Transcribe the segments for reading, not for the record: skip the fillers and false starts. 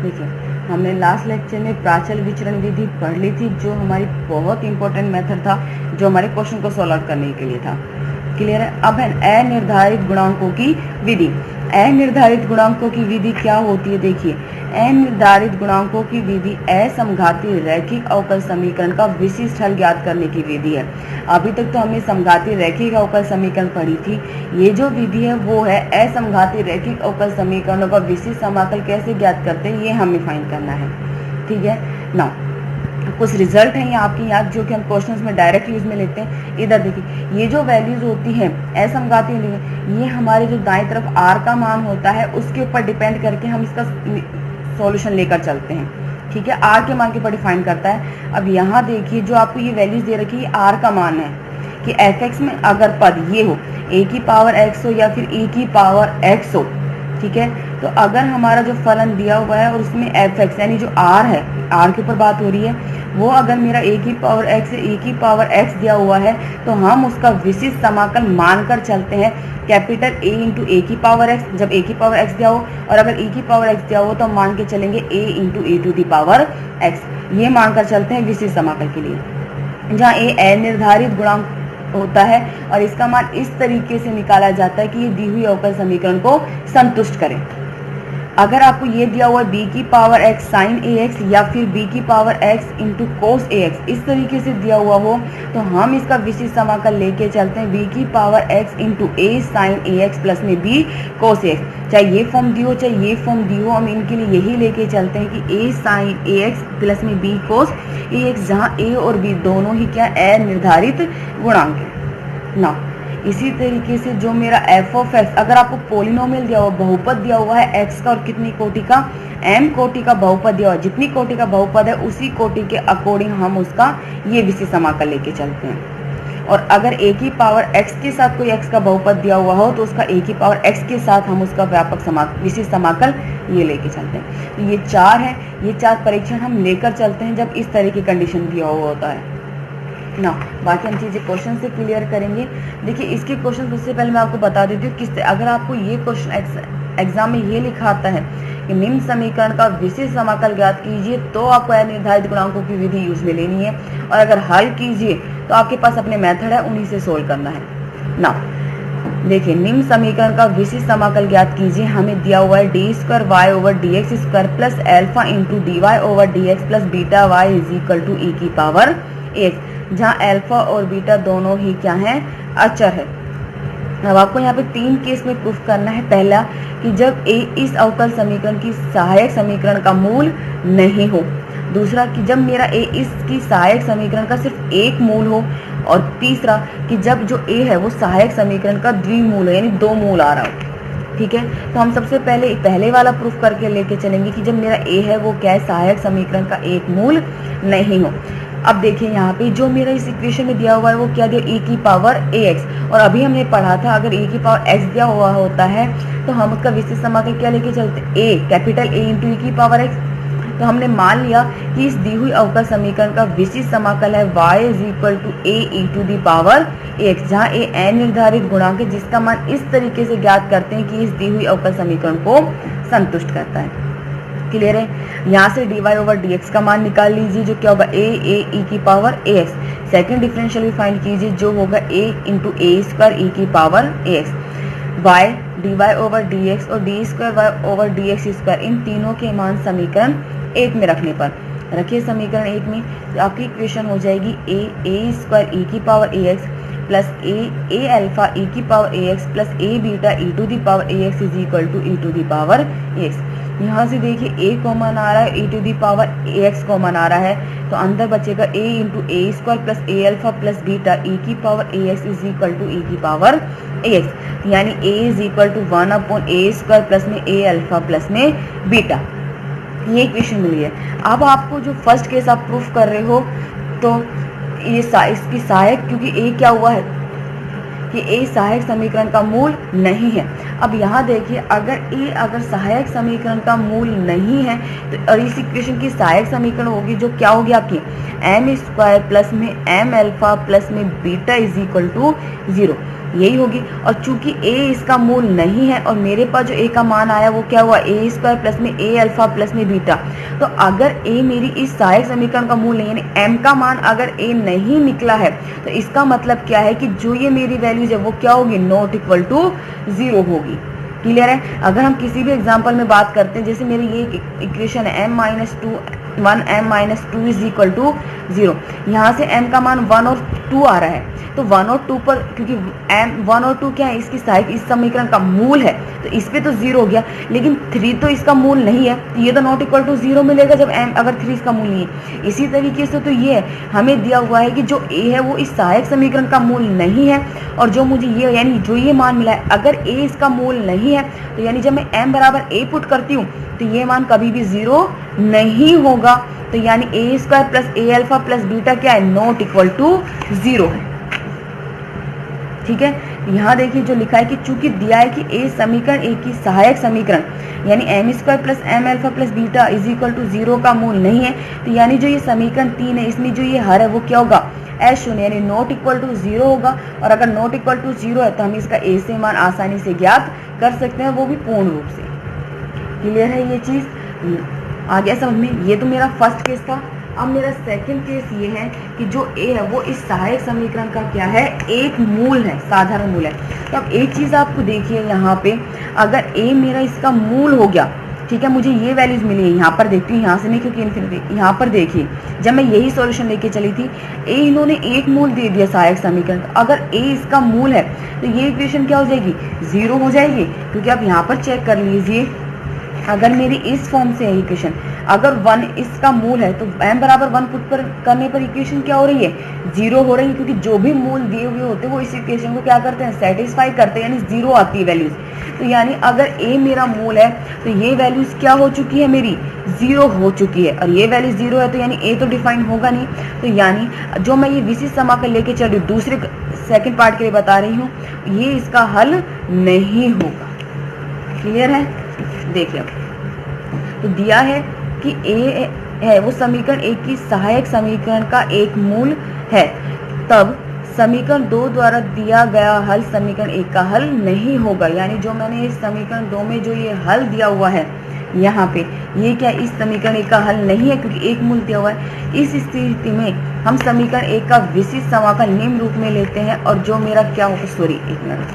देखिए, हमने last lecture में प्राचल विचरण विधि पढ़ ली थी, जो हमारी बहुत इंपॉर्टेंट मेथड था, जो हमारे क्वेश्चन को सॉल्व करने के लिए था। क्लियर है। अब है अनिर्धारित गुणांकों की विधि। अनिर्धारित गुणांकों की विधि क्या होती है? देखिए, अनिर्धारित गुणांकों की विधि असमघातीय रैखिक अवकल समीकरण का विशिष्ट हल ज्ञात करने की विधि है। अभी तक तो हमने समघातीय रैखिक अवकल समीकरण पढ़ी थी। ये जो विधि है वो है असमघातीय रैखिक अवकल समीकरणों का विशिष्ट समाकल कैसे ज्ञात करते हैं, ये हमें फाइंड करना है। ठीक है ना। कुछ रिजल्ट हैं यहाँ आपकी याद, जो कि हम क्वेश्चंस में डायरेक्ट यूज में लेते हैं। इधर देखिए, ये जो वैल्यूज होती हैं असमघातीय, ये हमारे जो दाएं तरफ r का मान होता है उसके ऊपर डिपेंड करके हम इसका सॉल्यूशन लेकर चलते हैं। ठीक है, r के मान के ऊपर डिफाइन करता है। अब यहाँ देखिए, जो आपको ये वैल्यूज दे रखी है, r का मान है कि f(x) में अगर पद ये हो a की पावर x हो या फिर e की पावर x हो, ठीक है, तो अगर हमारा जो फलन दिया हुआ है और उसमें f(x) यानी जो r है, r के ऊपर बात हो रही है, वो अगर मेरा a की पावर x से e की पावर x दिया हुआ है, तो हम उसका विशिष्ट समाकल मानकर चलते हैं कैपिटल A इंटू ए की पावर x। जब a की पावर x दिया हो और अगर e की पावर x दिया हो तो हम मान के चलेंगे a into a to the power x। ये मानकर चलते हैं विशिष्ट समाकल के लिए, जहाँ a अनिर्धारित गुणांक होता है और इसका मान इस तरीके से निकाला जाता है कि ये दी हुई अवकल समीकरण को संतुष्ट करे। अगर आपको ये दिया हुआ है b की पावर x साइन ax या फिर b की power x into cos ax, इस तरीके से दिया हुआ हो, तो हम इसका विशिष्ट समाकल लेके चलते हैं b की power x into a sine ax plus में b कोस ax। चाहे ये फॉर्म दी हो चाहे ये फॉर्म दी हो, हम इनके लिए यही लेके चलते हैं कि a साइन ax प्लस में b कोस ax, जहाँ a और b दोनों ही क्या अनिर्धारित गुणांक है ना। इसी तरीके से जो मेरा f(x), अगर आपको पोलिनोमियल दिया हुआ, बहुपद दिया हुआ है x का और कितनी कोटि का, m कोटि का बहुपद दिया हुआ है, जितनी कोटि का बहुपद है उसी कोटि के अकॉर्डिंग हम उसका ये विशिष्ट समाकल लेके चलते हैं। और अगर a की पावर x के साथ कोई x का बहुपद दिया हुआ हो तो उसका a की पावर x के साथ हम उसका व्यापक विशिष्ट समाकल ये लेके चलते हैं। तो ये चार है, ये चार परीक्षण हम लेकर चलते हैं जब इस तरह की कंडीशन दिया हुआ होता है ना। बाकी हम चीज़ें क्वेश्चन से क्लियर करेंगे। देखिए, इसके क्वेश्चन उससे पहले मैं आपको बता देती हूँ किस, अगर आपको ये क्वेश्चन एग्जाम में ये लिखा आता है कि निम्न समीकरण का विशिष्ट समाकल ज्ञात कीजिए, तो आपको अनिर्धारित गुणांकों की विधि यूज में लेनी है, और अगर हल कीजिए तो आपके पास अपने मेथड है, उन्हीं से सोल्व करना है ना। देखिए, निम्न समीकरण का विशिष्ट समाकल ज्ञात कीजिए। हमें दिया हुआ है d square y over d x square plus alpha into d y over d x plus beta y is equal to e की पावर एक्स, जहाँ अल्फा और बीटा दोनों ही क्या हैं, अचर है। अब आपको यहाँ पे तीन केस में प्रूफ करना है। पहला कि जब a इस अवकल समीकरण की सहायक समीकरण का मूल नहीं हो, दूसरा कि जब मेरा a इसकी सहायक समीकरण का सिर्फ एक मूल हो, और तीसरा कि जब जो a है वो सहायक समीकरण का द्विमूल है, यानी दो मूल आ रहा हो। ठीक है, तो हम सबसे पहले वाला प्रूफ करके लेके चलेंगे कि जब मेरा a है वो क्या है, सहायक समीकरण का एक मूल नहीं हो। अब देखिए, यहाँ पे जो मेरा इस इक्वेशन में दिया हुआ है वो क्या दिया, e की पावर ax, और अभी हमने पढ़ा था अगर e की पावर x दिया हुआ होता है तो हम उसका विशिष्ट समाकल क्या लेके चलते, a capital A into e की पावर x। तो हमने मान लिया कि इस दी हुई अवकल समीकरण का विशिष्ट समाकल है y is equal to a e to the power x, जहाँ a अनिर्धारित गुणांक है जिसका मान इस तरीके से ज्ञात करते हैं कि इस दी हुई अवकल समीकरण को संतुष्ट करता है। क्लियर है। यहाँ से dy ओवर dx का मान निकाल लीजिए, जो क्या होगा a e की पावर ax। सेकंड डिफरेंशियल भी फाइंड कीजिए, जो होगा a into a square e की power ax। y dy over dx और d square y over dx square, इन तीनों के मान समीकरण 1 में रखने पर, रखिए समीकरण 1 में, तो आपकी इक्वेशन हो जाएगी a स्क्वायर e की power ax plus a alpha e की power ax plus a beta e to the power ax is equal to e to the power ax। यहाँ से देखिए a कॉमन आ रहा है, e to the power ax common आ रहा है, तो अंदर बचेगा a into a square plus a alpha plus beta e की power ax is equal to e की पावर ax, यानी a is equal to 1 upon a square plus में a अल्फा प्लस में बीटा। ये इक्वेशन मिली है। अब आपको जो फर्स्ट केस आप प्रूफ कर रहे हो, तो ये इसकी सहायक, क्योंकि a क्या हुआ है कि a सहायक समीकरण का मूल नहीं है। अब यहाँ देखिए, अगर सहायक समीकरण का मूल नहीं है तो और इस इक्वेशन की सहायक समीकरण होगी जो क्या होगी आपकी m स्क्वायर प्लस में m अल्फा प्लस में बीटा इज इक्वल टू 0। यही होगी। और चूंकि a इसका मूल नहीं है और मेरे पास जो a का मान आया वो क्या हुआ, a स्क्वायर प्लस में a अल्फा प्लस में बीटा। तो अगर a मेरी इस सहायक समीकरण का मूल नहीं, यानी m का मान अगर a नहीं निकला है, तो इसका मतलब क्या है कि जो ये मेरी वैल्यूज है वो क्या होगी, नॉट इक्वल टू 0 होगी। क्लियर है। अगर हम किसी भी एग्जांपल में बात करते हैं, जैसे मेरी ये इक्वेशन है m-2 इज इक्वल टू 0, यहाँ से m का मान 1 और 2 आ रहा है, तो 1 और 2 पर, क्योंकि m 1 और 2 क्या है, इसकी सहायक इस समीकरण का मूल है, तो इस पे तो 0 हो गया, लेकिन 3 तो इसका मूल नहीं है, तो ये तो नॉट इक्वल टू 0 मिलेगा जब m अगर 3 इसका मूल नहीं है। इसी तरीके से तो ये है, हमें दिया हुआ है कि जो a है वो इस सहायक समीकरण का मूल नहीं है, और जो मुझे ये यानी जो ये मान मिला है, अगर a इसका मूल नहीं है, तो यानी जब मैं m बराबर a पुट करती हूँ तो ये मान कभी भी 0 नहीं होगा। तो यानी a square plus a alpha plus beta क्या है, नॉट इक्वल टू 0 है। ठीक है, यहाँ देखिए जो लिखा है कि चूंकि दिया है कि a समीकरण a की सहायक समीकरण यानी m square plus m alpha plus beta is equal to 0 का मूल नहीं है, तो यानी जो ये समीकरण 3 है इसमें जो ये हर है वो क्या होगा, शून्य, यानी नॉट इक्वल टू 0 होगा। और अगर नॉट इक्वल टू 0 है तो हम इसका a से मान आसानी से ज्ञात कर सकते हैं, वो भी पूर्ण रूप से। क्लियर है ये चीज, आ गया समझ में। ये तो मेरा फर्स्ट केस था। अब मेरा सेकंड केस ये है कि जो a है वो इस सहायक समीकरण का क्या है, एक मूल है, साधारण मूल है। तो अब एक चीज आपको देखिए यहाँ पे, अगर a मेरा इसका मूल हो गया, ठीक है, मुझे ये वैल्यूज मिली है, यहाँ पर देखती हूँ, यहाँ से नहीं क्योंकि इन्फिनिटी, यहाँ पर देखिए जब मैं यही सॉल्यूशन लेके चली थी, a इन्होंने एक मूल दे दिया सहायक समीकरण का, अगर a इसका मूल है तो ये इक्वेशन क्या हो जाएगी, 0 हो जाएगी। क्योंकि आप यहाँ पर चेक कर लीजिए, अगर मेरी इस फॉर्म से है इक्वेशन, अगर 1 इसका मूल है तो m बराबर 1 पुट पर करने पर इक्वेशन क्या हो रही है, 0 हो रही है, क्योंकि जो भी मूल दिए हुए होते हैं वो इस इक्वेशन को क्या करते हैं, सेटिस्फाई करते हैं, यानी 0 आती है वैल्यूज। तो यानी अगर a मेरा मूल है तो ये वैल्यूज क्या हो चुकी है, मेरी 0 हो चुकी है, और ये वैल्यू 0 है तो यानी a तो डिफाइन होगा नहीं। तो यानी जो मैं ये विशिष्ट समाकल लेके चल रही हूँ, दूसरे सेकंड पार्ट के लिए बता रही हूँ, ये इसका हल नहीं होगा। क्लियर है, देखिए तो दिया है कि a है वो समीकरण एक की सहायक समीकरण का एक मूल है, तब समीकरण 2 द्वारा दिया गया हल समीकरण 1 का हल नहीं होगा। यानी जो मैंने इस समीकरण 2 में जो ये हल दिया हुआ है यहाँ पे, ये क्या इस समीकरण 1 का हल नहीं है, क्योंकि एक मूल दिया हुआ है। इस स्थिति में हम समीकरण 1 का विशिष्ट समाकल निम्न रूप में लेते हैं, और जो मेरा क्या होगा, सॉरी एक मिनट,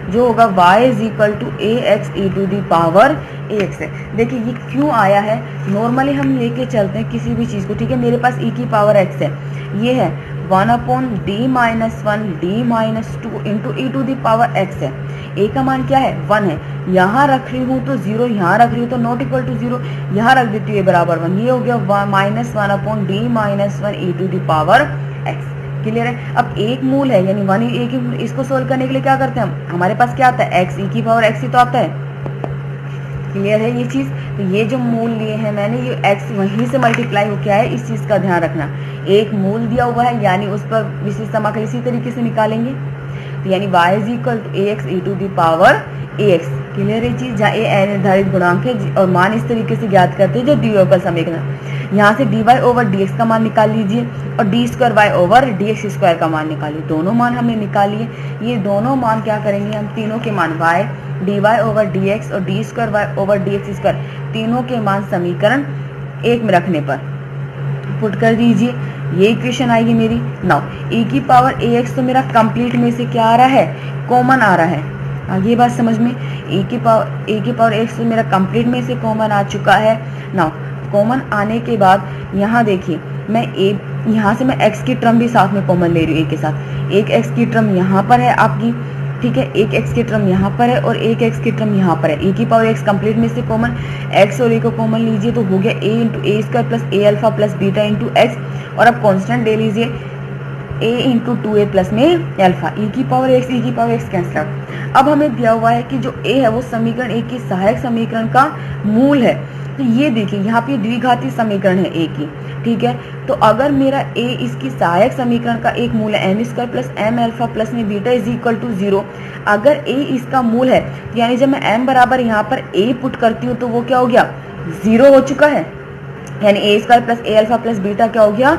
जो होगा y is equal to a x e to the power a x है। देखिए ये क्यों आया है, नॉर्मली हम लेके चलते हैं किसी भी चीज़ को, ठीक है, मेरे पास e की पावर x है, ये है 1/d-1 d-2 into e to the power x है। a का मान क्या है, 1 है, यहाँ रख रही हूँ तो 0, यहाँ रख रही हूँ तो नॉट इक्वल टू 0, यहाँ रख देती हूँ बराबर 1, ये हो गया -1/d-1 e to the power x। Clear है। अब एक मूल है यानी 1 एक ही, इसको सोल्व करने के लिए क्या करते हैं हम, हमारे पास क्या आता है, x e की पावर x ही तो आता है। क्लियर है ये चीज। तो ये जो मूल लिए हैं मैंने, ये x वहीं से मल्टीप्लाई हो क्या है, इस चीज का ध्यान रखना। एक मूल दिया हुआ है यानी उस पर विशिष्ट समाकल इसी तरीके से निकालेंगे, तो यानी y is equal to a x e to the power a x. Clear है चीज, जहाँ ए निर्धारित गुणांक है और मान इस तरीके से ज्ञात करते हैं जो डी का समीकरण। यहाँ से dy ओवर dx का मान निकाल लीजिए और d square y over dx square का मान निकालिए। दोनों मान हमने निकाल लिए, ये दोनों मान क्या करेंगे हम, तीनों के मान y dy ओवर dx और d square y over dx square, तीनों के मान समीकरण 1 में रखने पर पुट कर दीजिए। ये इक्वेशन आएगी मेरी। नाउ e की पावर ax तो मेरा कंप्लीट में से क्या आ रहा है, कॉमन आ रहा है। आगे बात समझ में, a की पावर x तो मेरा कंप्लीट में से कॉमन आ चुका है। नाउ कॉमन आने के बाद यहाँ देखिए, मैं यहाँ से मैं x की टर्म भी साथ में कॉमन ले रही हूँ, a के साथ। एक x की टर्म यहाँ पर है आपकी, ठीक है, एक x की टर्म यहाँ पर है और एक x की टर्म यहाँ पर है। e की पावर x कंप्लीट में से कॉमन, x और a को कॉमन लीजिए तो हो गया a into a square plus a alpha plus beta into x, और अब कॉन्स्टेंट ले लीजिए a इंटू 2a प्लस में अल्फा, e की पावर x कैंसिल आउट। अब हमें दिया हुआ है कि जो a है वो समीकरण एक की सहायक समीकरण का मूल है। तो ये देखिए यहाँ पे द्विघाती समीकरण है a की, ठीक है। तो अगर मेरा a इसकी सहायक समीकरण का एक मूल है m square plus m alpha plus में बीटा इज इक्वल टू 0, अगर a इसका मूल है तो यानी जब मैं m बराबर यहाँ पर a पुट करती हूँ तो वो क्या हो गया, 0 हो चुका है। यानी a square plus a alpha plus beta क्या हो गया,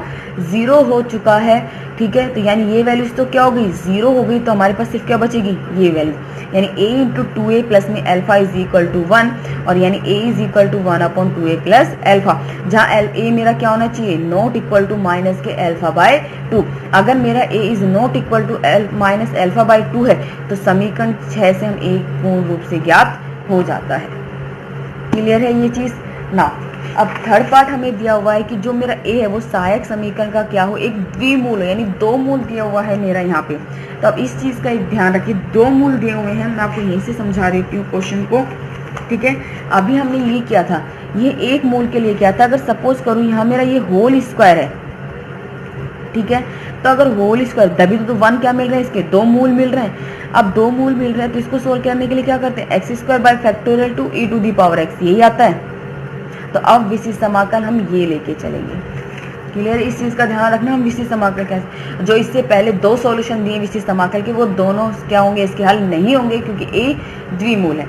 0 हो चुका है। ठीक है, तो यानी ये वैल्यूज तो क्या हो गई, 0 हो गई। तो हमारे पास सिर्फ क्या बचेगी, ये वैल्यू, यानी a इंटू 2a प्लस में अल्फा इज इक्वल टू 1, और यानी a is equal to 1 upon 2a plus alpha, जहाँ a मेरा क्या होना चाहिए, नॉट इक्वल टू माइनस के अल्फा बाय 2। अगर मेरा a is not equal to minus alpha by 2 है तो समीकरण 6 से हम a पूर्ण रूप से ज्ञात हो जाता है। क्लियर है ये चीज ना। अब थर्ड पार्ट हमें दिया हुआ है कि जो मेरा ए है वो सहायक समीकरण का क्या हो, एक द्विमूल हो, यानी 2 मूल दिया हुआ है मेरा यहाँ पे। तो अब इस चीज का एक ध्यान रखिए, 2 मूल दिए हुए हैं, मैं आपको यहीं से समझा देती हूँ क्वेश्चन को। ठीक है, अभी हमने ये किया था, ये एक मूल के लिए किया था। अगर सपोज करूँ यहाँ मेरा ये होल स्क्वायर है, ठीक है, तो अगर होल स्क्वायर, तभी तो 1 क्या मिल रहे हैं, इसके 2 मूल मिल रहे हैं। अब 2 मूल मिल रहे हैं तो इसको सोल्व करने के लिए क्या करते हैं, x square by factorial two e to the power x, यही आता है। तो अब विशिष्ट समाकल हम ये लेके चलेंगे। क्लियर, इस चीज का ध्यान रखना, हम विशिष्ट समाकल कैसे, जो इससे पहले 2 सॉल्यूशन दिए विशिष्ट समाकल के, वो दोनों क्या होंगे, इसके हल नहीं होंगे क्योंकि ए द्विमूल है।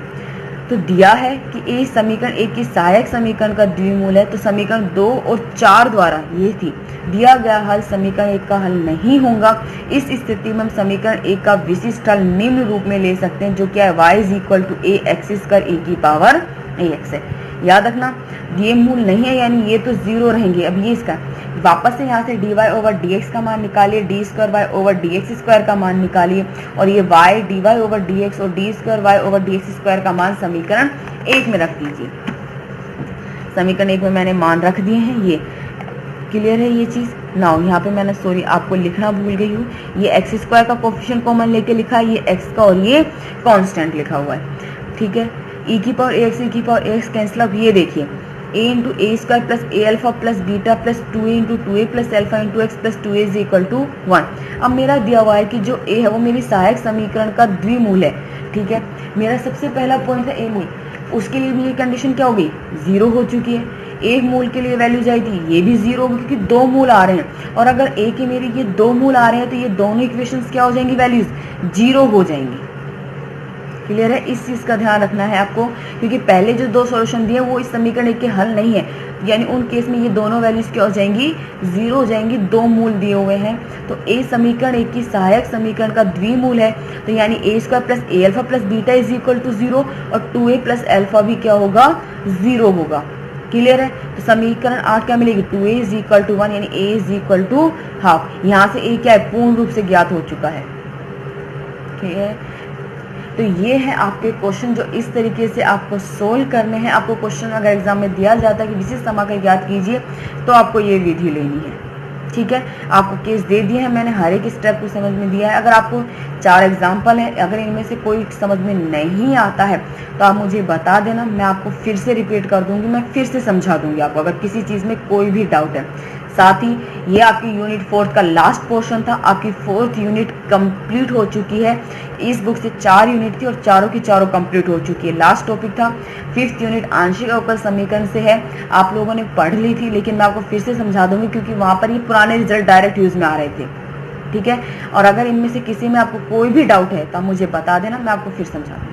तो दिया है कि ए समीकरण एक की सहायक समीकरण का द्विमूल है, तो समीकरण 2 और 4 द्वारा ये थी दिया गया हल समीकरण 1 का हल नहीं होगा। इस स्थिति में हम समीकरण 1 का विशिष्ट हल निम्न रूप में ले सकते हैं, जो क्या है, y is equal to a x square a की पावर ax है। याद रखना, ये मूल नहीं है, यानी ये तो 0 रहेंगे। अब ये इसका वापस से यहाँ से dy ओवर dx का मान निकालिए, d square y over dx square का मान निकालिए, और ये y dy ओवर dx और d square y over dx square का मान समीकरण 1 में रख दीजिए। समीकरण 1 में मैंने मान रख दिए हैं ये। क्लियर है ये चीज ना। यहाँ पे मैंने सॉरी आपको लिखना भूल गई हूँ, ये एक्स स्क्वायर का कोफिशिएंट कॉमन लेके लिखा है, ये एक्स का, और ये कांस्टेंट लिखा हुआ है। ठीक है, e की पावर ax e की पावर ax कैंसिल। अब ये देखिए, a into a square plus a alpha plus beta plus 2a into 2a plus alpha into x plus 2a is equal to 1। अब मेरा दिया हुआ है कि जो a है वो मेरी सहायक समीकरण का द्विमूल है। ठीक है, मेरा सबसे पहला पॉइंट था a मूल, उसके लिए भी ये कंडीशन क्या हो गई, 0 हो चुकी है। एक मूल के लिए वैल्यू जाएगी, ये भी 0 होगी क्योंकि 2 मूल आ रहे हैं, और अगर a के मेरे ये 2 मूल आ रहे हैं तो ये दोनों इक्वेशंस क्या हो जाएंगी, वैल्यूज 0 हो जाएंगी। क्लियर है, इस चीज का ध्यान रखना है आपको, क्योंकि पहले जो 2 सॉल्यूशन दिए वो इस समीकरण 1 के हल नहीं है, यानी उन केस में ये दोनों वैल्यूज क्या हो जाएंगी, 0 हो जाएंगी। 2 मूल दिए हुए हैं, तो ए समीकरण 1 की सहायक समीकरण का द्विमूल है, तो यानी a square plus a alpha plus beta is equal to 0, और 2a प्लस अल्फा भी क्या होगा, 0 होगा। क्लियर है, तो समीकरण 8 क्या मिलेगी, 2a इज इक्वल टू 1, यानी a is equal to half. यहाँ से a क्या है, पूर्ण रूप से ज्ञात हो चुका है। ठीक है, तो ये है आपके क्वेश्चन जो इस तरीके से आपको सोल्व करने हैं। आपको क्वेश्चन अगर एग्जाम में दिया जाता है कि विशिष्ट समाकल ज्ञात कीजिए, तो आपको ये विधि लेनी है। ठीक है, आपको केस दे दिए हैं मैंने, हर एक स्टेप को समझ में दिया है। अगर आपको 4 एग्जाम्पल है, अगर इनमें से कोई समझ में नहीं आता है तो आप मुझे बता देना, मैं आपको फिर से रिपीट कर दूंगी, मैं फिर से समझा दूंगी आपको, अगर किसी चीज़ में कोई भी डाउट है। साथ ही ये आपकी यूनिट 4 का लास्ट पोर्शन था, आपकी 4th यूनिट कंप्लीट हो चुकी है। इस बुक से 4 यूनिट थी और चारों की चारों कंप्लीट हो चुकी है। लास्ट टॉपिक था 5th यूनिट आंशिक अवकल समीकरण से है, आप लोगों ने पढ़ ली थी, लेकिन मैं आपको फिर से समझा दूंगी क्योंकि वहां पर ये पुराने रिजल्ट डायरेक्ट यूज में आ रहे थे। ठीक है, और अगर इनमें से किसी में आपको कोई भी डाउट है तो आप मुझे बता देना, मैं आपको फिर समझा दूंगी।